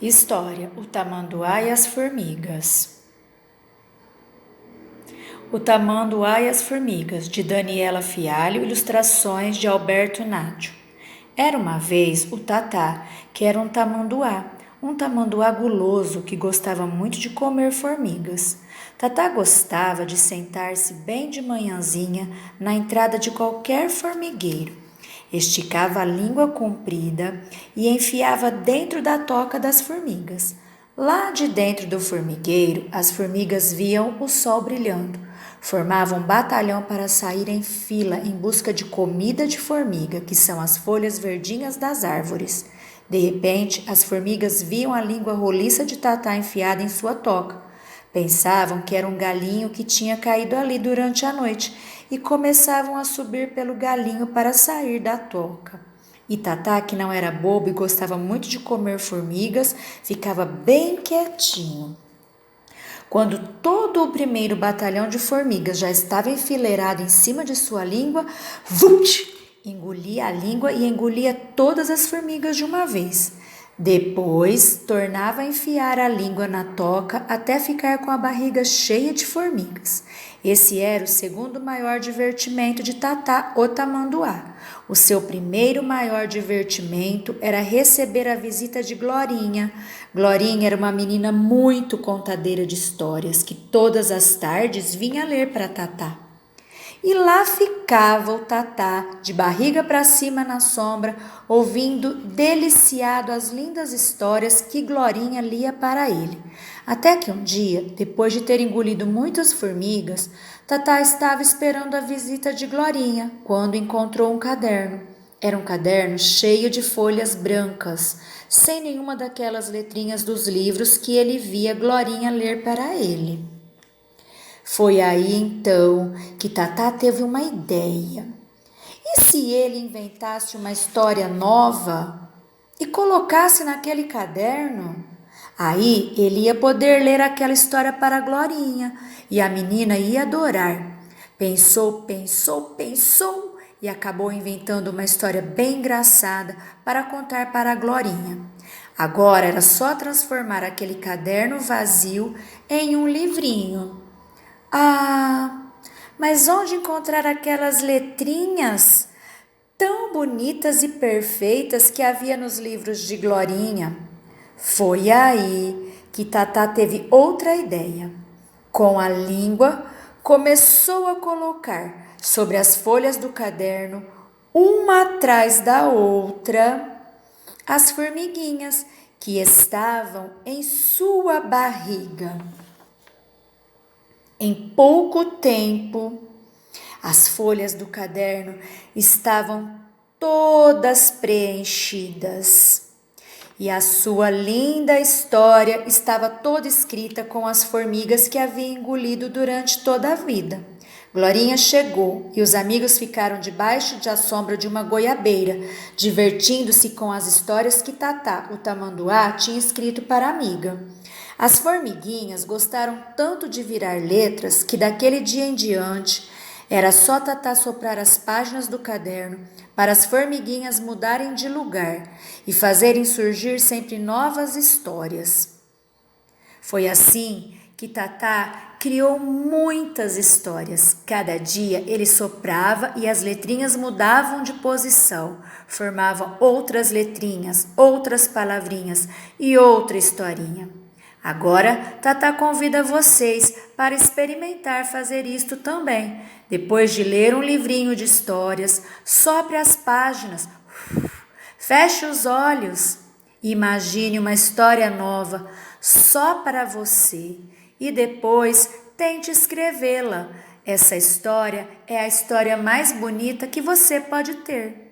História: O Tamanduá e as Formigas. O Tamanduá e as Formigas, de Daniela Fialho, ilustrações de Alberto Nádio. Era uma vez o Tatá, que era um tamanduá guloso que gostava muito de comer formigas. Tatá gostava de sentar-se bem de manhãzinha na entrada de qualquer formigueiro. Esticava a língua comprida e enfiava dentro da toca das formigas. Lá de dentro do formigueiro, as formigas viam o sol brilhando. Formavam um batalhão para sair em fila em busca de comida de formiga, que são as folhas verdinhas das árvores. De repente, as formigas viam a língua roliça de Tatá enfiada em sua toca. Pensavam que era um galinho que tinha caído ali durante a noite e começavam a subir pelo galinho para sair da toca. E Tatá, que não era bobo e gostava muito de comer formigas, ficava bem quietinho. Quando todo o primeiro batalhão de formigas já estava enfileirado em cima de sua língua, vult! Engolia a língua e engolia todas as formigas de uma vez. Depois, tornava a enfiar a língua na toca até ficar com a barriga cheia de formigas. Esse era o segundo maior divertimento de Tatá, o tamanduá. O seu primeiro maior divertimento era receber a visita de Glorinha. Glorinha era uma menina muito contadeira de histórias que todas as tardes vinha ler para Tatá. E lá ficava o Tatá, de barriga para cima na sombra, ouvindo deliciado as lindas histórias que Glorinha lia para ele. Até que um dia, depois de ter engolido muitas formigas, Tatá estava esperando a visita de Glorinha, quando encontrou um caderno. Era um caderno cheio de folhas brancas, sem nenhuma daquelas letrinhas dos livros que ele via Glorinha ler para ele. Foi aí então que Tatá teve uma ideia. E se ele inventasse uma história nova e colocasse naquele caderno? Aí ele ia poder ler aquela história para a Glorinha e a menina ia adorar. Pensou e acabou inventando uma história bem engraçada para contar para a Glorinha. Agora era só transformar aquele caderno vazio em um livrinho. Ah, mas onde encontrar aquelas letrinhas tão bonitas e perfeitas que havia nos livros de Glorinha? Foi aí que Tatá teve outra ideia. Com a língua, começou a colocar sobre as folhas do caderno, uma atrás da outra, as formiguinhas que estavam em sua barriga. Em pouco tempo, as folhas do caderno estavam todas preenchidas e a sua linda história estava toda escrita com as formigas que havia engolido durante toda a vida. Glorinha chegou e os amigos ficaram debaixo da sombra de uma goiabeira, divertindo-se com as histórias que Tatá, o tamanduá, tinha escrito para a amiga. As formiguinhas gostaram tanto de virar letras que daquele dia em diante era só Tatá soprar as páginas do caderno para as formiguinhas mudarem de lugar e fazerem surgir sempre novas histórias. Foi assim que Tatá criou muitas histórias. Cada dia ele soprava e as letrinhas mudavam de posição, formavam outras letrinhas, outras palavrinhas e outra historinha. Agora, Tatá convida vocês para experimentar fazer isto também. Depois de ler um livrinho de histórias, sopre as páginas, feche os olhos e imagine uma história nova só para você e depois tente escrevê-la. Essa história é a história mais bonita que você pode ter.